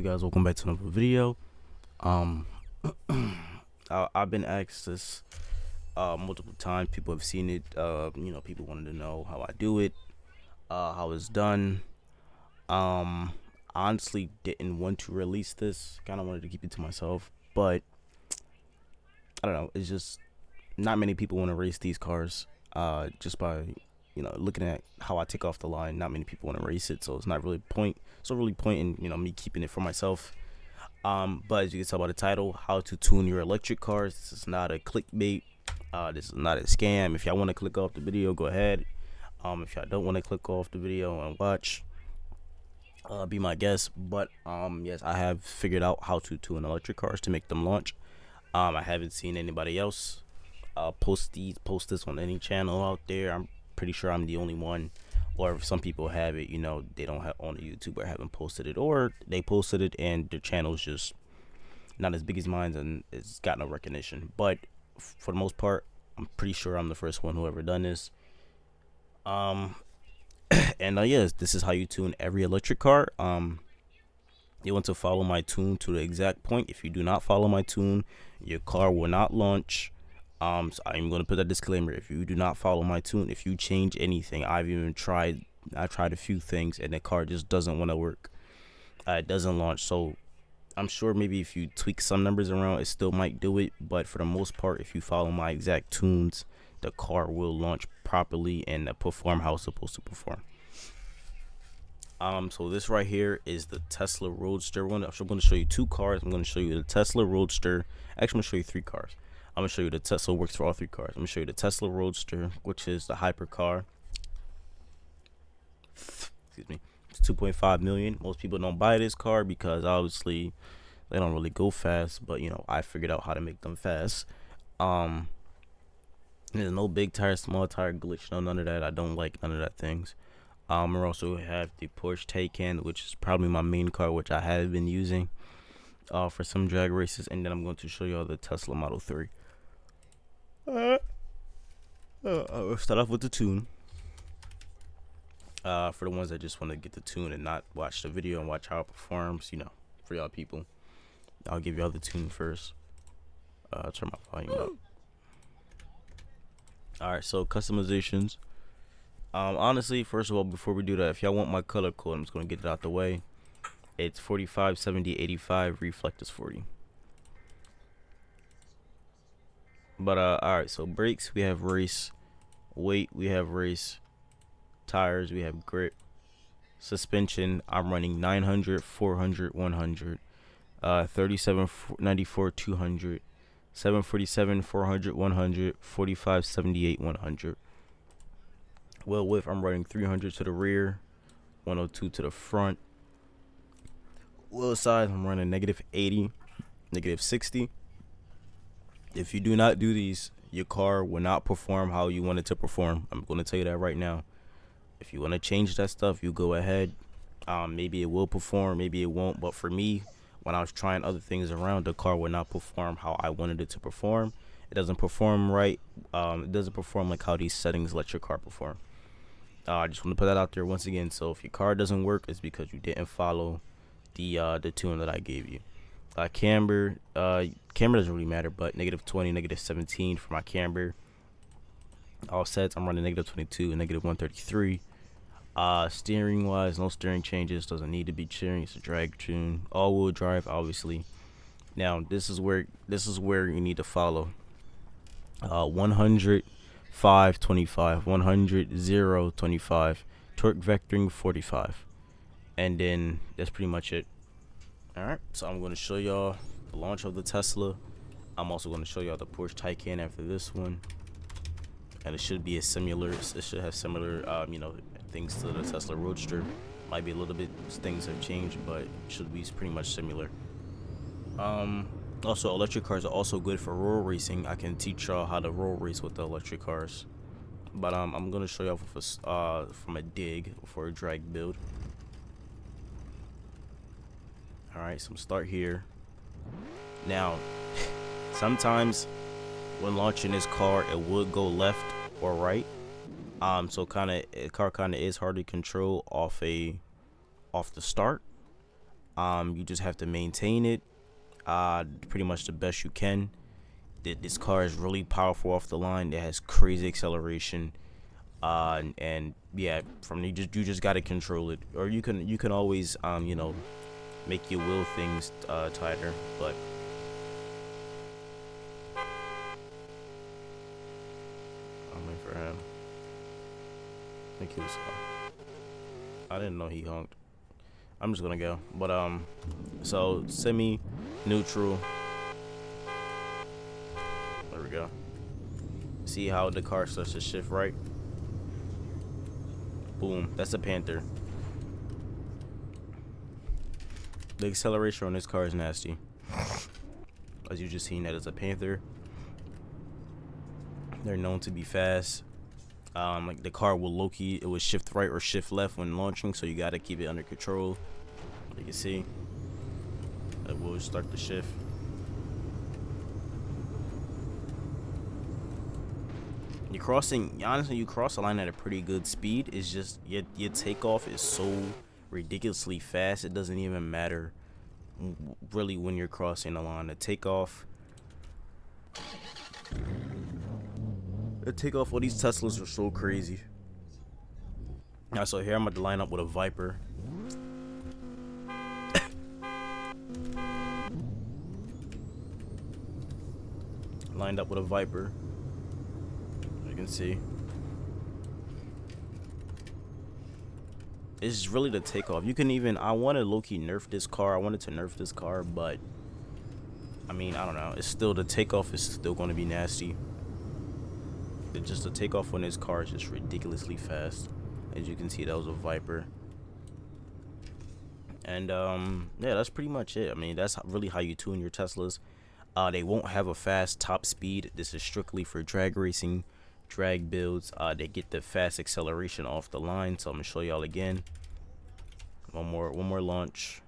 good, guys? Welcome back to another video. Um, I've been asked this multiple times. People have seen it. People wanted to know how I do it, how it's done. I honestly didn't want to release this. Kind of wanted to keep it to myself, but I don't know. It's just not many people want to race these cars. Just by looking at how I take off the line, not many people want to race it. So it's not really point. So really point in me keeping it for myself. But as you can tell by the title, how to tune your electric cars. This is not a clickbait. This is not a scam. If y'all want to click off the video, go ahead. If y'all don't want to click off the video and watch, be my guest. But yes, I have figured out how to tune electric cars to make them launch. I haven't seen anybody else post this on any channel out there. I'm pretty sure I'm the only one. Or if some people have it, they don't have on YouTube or haven't posted it, or they posted it and their channel's just not as big as mine and it's got no recognition. But for the most part, I'm pretty sure I'm the first one who ever done this. And yes, this is how you tune every electric car. You want to follow my tune to the exact point. If you do not follow my tune, your car will not launch. So I'm going to put that disclaimer. If you do not follow my tune, if you change anything, I tried a few things and the car just doesn't want to work. It doesn't launch. So I'm sure maybe if you tweak some numbers around, it still might do it. But for the most part, if you follow my exact tunes, the car will launch properly and perform how it's supposed to perform. So this right here is the Tesla Roadster one. I'm going to show you two cars. I'm going to show you the Tesla Roadster. Actually, I'm going to show you three cars. I'm going to show you the Tesla. Works for all three cars. I'm going to show you the Tesla Roadster, which is the hypercar. Excuse me. It's 2.5 million. Most people don't buy this car because obviously they don't really go fast. But I figured out how to make them fast. There's no big tire, small tire glitch. No, none of that. I don't like none of that things. We also have the Porsche Taycan, which is probably my main car, which I have been using for some drag races. And then I'm going to show you all the Tesla Model 3. I'll start off with the tune. For the ones that just want to get the tune and not watch the video and watch how it performs, for y'all people, I'll give y'all the tune first. Turn my volume up. Alright, so customizations. Honestly, first of all, before we do that, if y'all want my color code, I'm just going to get it out the way. It's 45, 70, 85, reflect is 40. But alright, so brakes, we have race. Weight, we have race. Tires, we have grip. Suspension, I'm running 900, 400, 100. 37, 94, 200. 747, 400, 100. 45, 78, 100. Wheel width, I'm running 300 to the rear. 102 to the front. Wheel size, I'm running negative 80, negative 60. If you do not do these, your car will not perform how you want it to perform. I'm going to tell you that right now. If you want to change that stuff, you go ahead. Maybe it will perform, maybe it won't. But for me, when I was trying other things around, the car will not perform how I wanted it to perform. It doesn't perform right. It doesn't perform like how these settings let your car perform. I just want to put that out there once again. So if your car doesn't work, it's because you didn't follow the tune that I gave you. Camber doesn't really matter, but negative 20, negative 17 for my camber. All sets, I'm running negative 22 and negative 133. Steering wise, no steering changes, doesn't need to be steering. It's a drag tune, all-wheel drive, obviously. Now this is where you need to follow. 100, 5, 25, 100, 0, 25, torque vectoring 45, and then that's pretty much it. Alright, so I'm going to show y'all the launch of the Tesla. I'm also going to show y'all the Porsche Taycan after this one. And it should be it should have similar, things to the Tesla Roadster. Might be a little bit, things have changed, but it should be pretty much similar. Also, electric cars are also good for road racing. I can teach y'all how to road race with the electric cars. But I'm going to show y'all from a dig for a drag build. Alright, so I'm start here. Now, sometimes when launching this car, it would go left or right. So the car kind of is hard to control off the start. You just have to maintain it pretty much the best you can. This car is really powerful off the line. It has crazy acceleration, and yeah, you just gotta control it, or you can always make your wheel things tighter, but I'm waiting for him. I think he was. I didn't know he honked. I'm just gonna go, but so semi neutral. There we go. See how the car starts to shift right? Boom. That's a Panther. The acceleration on this car is nasty. As you just seen, that is a Panther. They're known to be fast. Like the car will it will shift right or shift left when launching, so you gotta keep it under control. You can see it will start to shift. Honestly, you cross the line at a pretty good speed. It's just your takeoff is so ridiculously fast, it doesn't even matter really when you're crossing the line. The takeoff on these Teslas are so crazy. Now, so here I'm about to line up with a Viper. Lined up with a Viper. You can see. It's really the takeoff. You can even, I want to low-key nerf this car. I wanted to nerf this car, but I mean, I don't know. It's still, the takeoff is still going to be nasty. Just the takeoff on this car is just ridiculously fast. As you can see, that was a Viper. And yeah, that's pretty much it. I mean, that's really how you tune your Teslas. They won't have a fast top speed. This is strictly for drag racing, drag builds. They get the fast acceleration off the line. So I'm gonna show y'all again. One more launch.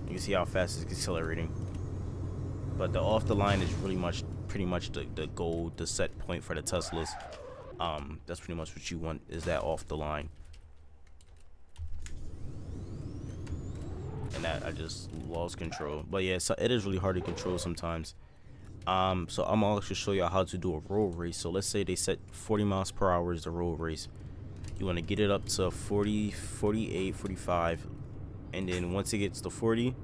You can see how fast it's accelerating. But the off the line is pretty much the goal, the set point for the Teslas. That's pretty much what you want, is that off the line. And that I just lost control. But yeah, so it is really hard to control sometimes. So I'm gonna actually show y'all how to do a road race. So let's say they set 40 miles per hour is the road race. You want to get it up to 40, 48, 45, and then once it gets to 40,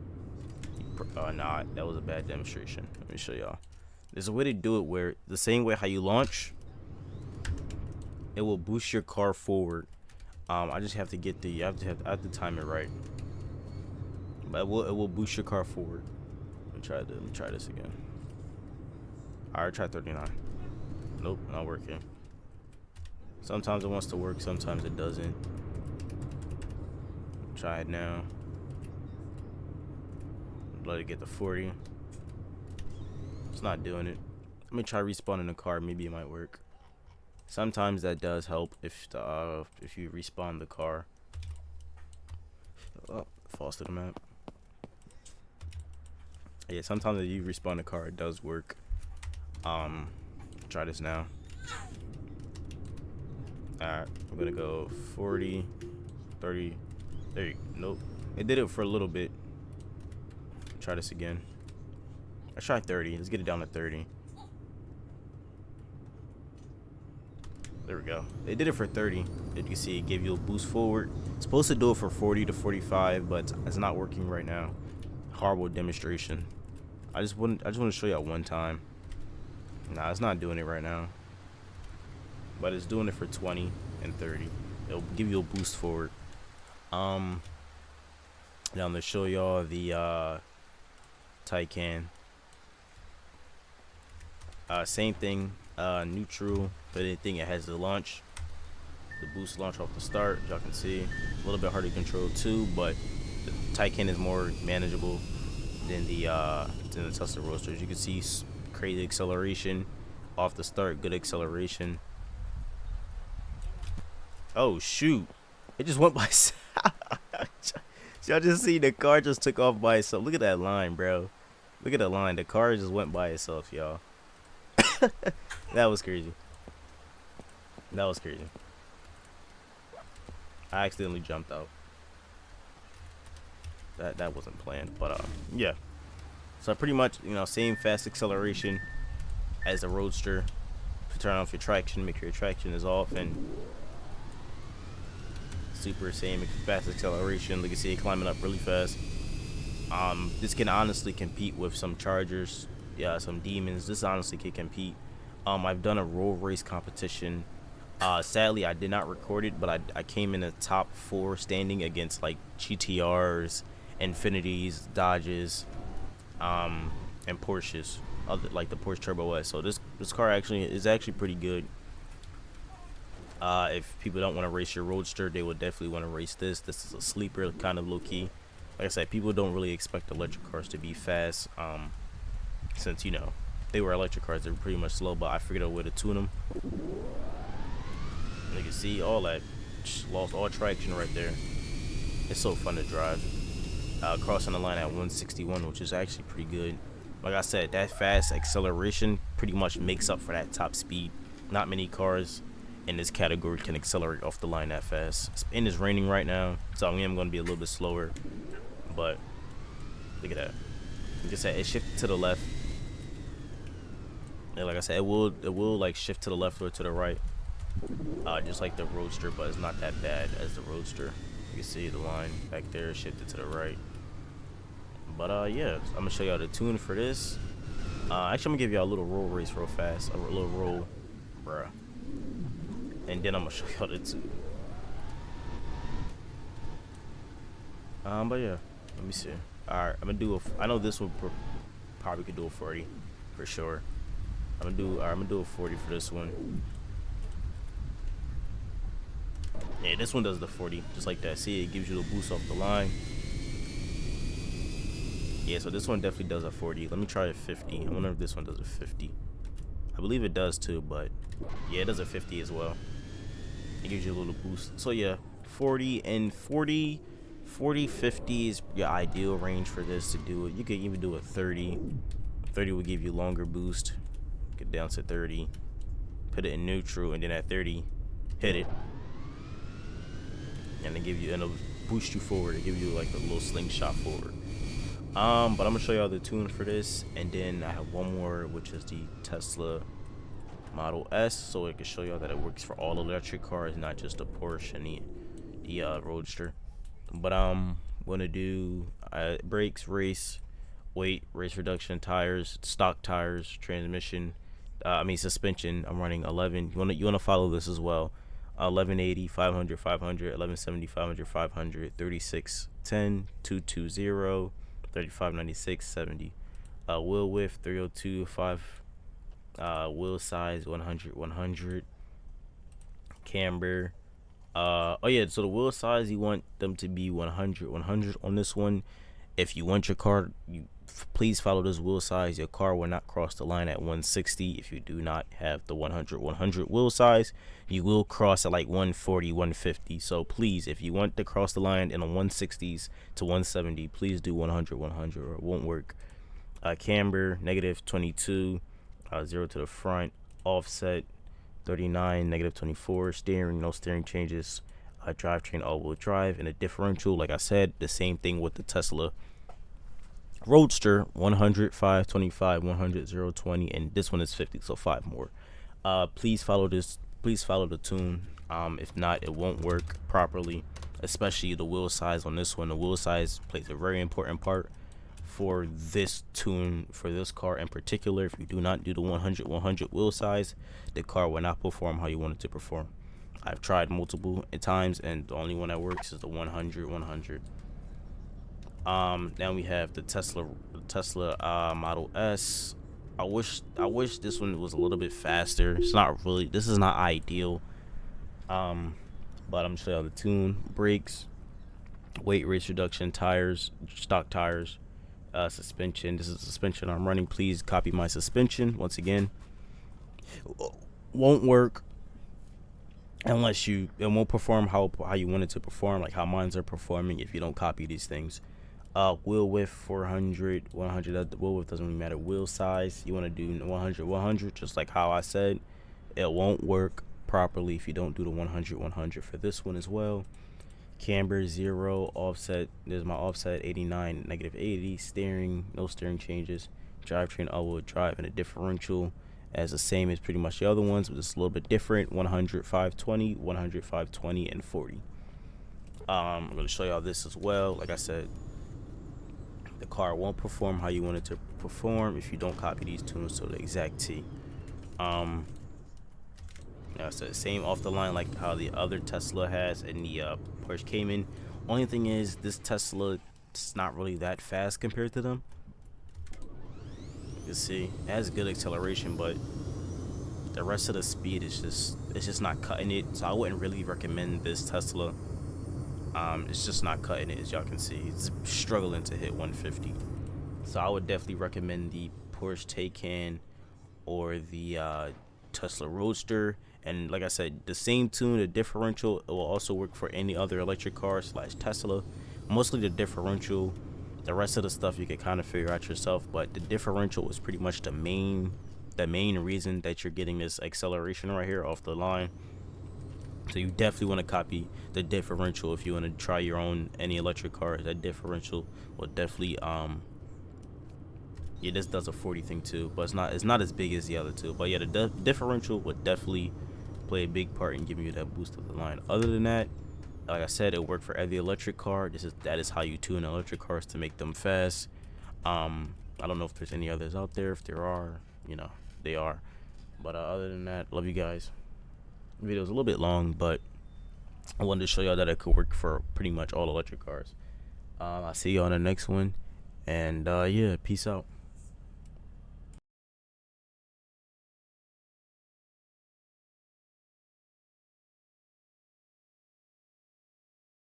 nah, that was a bad demonstration. Let me show y'all. There's a way to do it where the same way how you launch, it will boost your car forward. I just have to get I have to time it right. But it will boost your car forward. Let me try this again. Alright, try 39. Nope, not working. Sometimes it wants to work, sometimes it doesn't. Try it now. Let it get to 40. It's not doing it. Let me try respawning the car. Maybe it might work. Sometimes that does help if you respawn the car. Oh, false to the map. Yeah, sometimes if you respawn the car, it does work. Try this now. Alright, I'm gonna go 40, 30. There you go. Nope. It did it for a little bit. Try this again. Let's try 30. Let's get it down to 30. There we go. They did it for 30. As you can see, it gave you a boost forward. It's supposed to do it for 40 to 45, but it's not working right now. Horrible demonstration. I just want to show y'all one time. Nah, it's not doing it right now. But it's doing it for 20 and 30. It'll give you a boost forward. Now I'm gonna show y'all the Taycan. Same thing, neutral, but anything it has the launch, the boost launch off the start. Y'all can see a little bit harder to control too, but the Taycan is more manageable than the Tesla Roadster. As you can see, crazy acceleration off the start, good acceleration. Oh shoot, it just went by. Y'all just see the car just took off by itself. Look at that line, bro. Look at the line. The car just went by itself, y'all. That was crazy. That was crazy. I accidentally jumped out. That wasn't planned, but yeah. So pretty much, same fast acceleration as the Roadster. To turn off your traction, make sure your traction is off, and super same fast acceleration. Like you see it climbing up really fast. This can honestly compete with some Chargers, yeah, some Demons. This honestly can compete. I've done a road race competition. Sadly, I did not record it, but I came in the top 4 standing against like GTRs, Infinities, Dodges, and Porsches, other like the Porsche Turbo S. So this car actually is actually pretty good. If people don't want to race your Roadster, they would definitely want to race this. This is a sleeper, kind of low key. Like I said, people don't really expect electric cars to be fast. Since they were electric cars, they were pretty much slow. But I figured out a way to tune them. You can see all that, just lost all traction right there. It's so fun to drive. Crossing the line at 161, which is actually pretty good. Like I said, that fast acceleration pretty much makes up for that top speed. Not many cars in this category can accelerate off the line that fast. And it's raining right now, so I am going to be a little bit slower. But look at that. Like I said, it shifted to the left. And like I said, it will like shift to the left or to the right, just like the Roadster, but it's not that bad as the Roadster. You can see the line back there shifted to the right. But yeah, I'm gonna show y'all the tune for this. Actually, I'm gonna give y'all a little roll race real fast, a little roll, bruh, and then I'm gonna show y'all the tune. But yeah, let me see. All right, I'm gonna do I know this one probably could do a 40 for sure. I'm gonna do a 40 for this one. Yeah, this one does the 40 just like that. See, it gives you the boost off the line. Yeah, so this one definitely does a 40. Let me try a 50. I wonder if this one does a 50. I believe it does too, but yeah, it does a 50 as well. It gives you a little boost. So yeah, 40 and 40, 50 is your ideal range for this to do it. You could even do a 30. 30 will give you longer boost. Get down to 30. Put it in neutral, and then at 30, hit it. And it'll boost you forward. It give you like a little slingshot forward. But I'm gonna show y'all the tune for this, and then I have one more, which is the Tesla Model S, so I can show y'all that it works for all electric cars, not just the Porsche and the Roadster. But I'm gonna do brakes, race, weight, race reduction, tires, stock tires, transmission. Suspension. I'm running 11. You wanna follow this as well. 1180, 500, 500, 1170, 500, 500, 36, 10, 220, 3596, 70. Wheel width 302, 5. Wheel size 100, 100. Camber. Oh yeah, so the wheel size, you want them to be 100, 100 on this one. If you want your car, please follow this wheel size. Your car will not cross the line at 160 if you do not have the 100, 100 wheel size. You will cross at like 140, 150. So please, if you want to cross the line in a 160s to 170, please do 100, 100 or it won't work. Camber, negative 22, 0 to the front. Offset, 39, negative 24. Steering, no steering changes. Drivetrain, all-wheel drive. And a differential, like I said, the same thing with the Tesla Roadster, 100, 525, 100, 0, 20, and this one is 50, so 5 more. Please follow this. Please follow the tune. If not, it won't work properly, especially the wheel size on this one. The wheel size plays a very important part for this tune, for this car in particular. If you do not do the 100, 100 wheel size, the car will not perform how you want it to perform. I've tried multiple times, and the only one that works is the 100, 100. Now we have the Tesla Model S. I wish this one was a little bit faster. It's not really. This is not ideal. But I'm gonna show you the tune. Brakes, weight, race reduction, tires, stock tires, suspension. This is the suspension I'm running. Please copy my suspension. Once again, won't work unless it won't perform how you want it to perform, like how mines are performing if you don't copy these things. Wheel width 400, 100. The wheel width doesn't really matter. Wheel size, you want to do 100, 100, just like how I said. It won't work properly if you don't do the 100, 100 for this one as well. Camber 0, offset. There's my offset 89, -80. Steering, no steering changes. Drivetrain all-wheel drive, and a differential as the same as pretty much the other ones, but it's a little bit different. 100, 520, 100, 520, and 40. I'm going to show y'all this as well. Like I said, the car won't perform how you want it to perform if you don't copy these tunes to the exact T. Like I said, same off the line like how the other Tesla has and the Porsche Cayman. Only thing is, this Tesla is not really that fast compared to them. You can see it has good acceleration, but the rest of the speed is just not cutting it. So I wouldn't really recommend this Tesla. It's just not cutting it, as y'all can see. It's struggling to hit 150. So I would definitely recommend the Porsche Taycan or the Tesla Roadster. And like I said, the same tune, the differential, it will also work for any other electric car / Tesla. Mostly the differential. The rest of the stuff you can kind of figure out yourself, but the differential is pretty much the main reason that you're getting this acceleration right here off the line. So you definitely want to copy the differential if you want to try your own any electric car. That differential will definitely yeah, this does a 40 thing too, but it's not as big as the other two. But yeah, the differential would definitely play a big part in giving you that boost of the line. Other than that, like I said, it worked for every electric car. That is how you tune electric cars to make them fast. I don't know if there's any others out there. If there are, you know, they are. But other than that, love you guys. The video is a little bit long, but I wanted to show y'all that it could work for pretty much all electric cars. I'll see you on the next one, and yeah, peace out.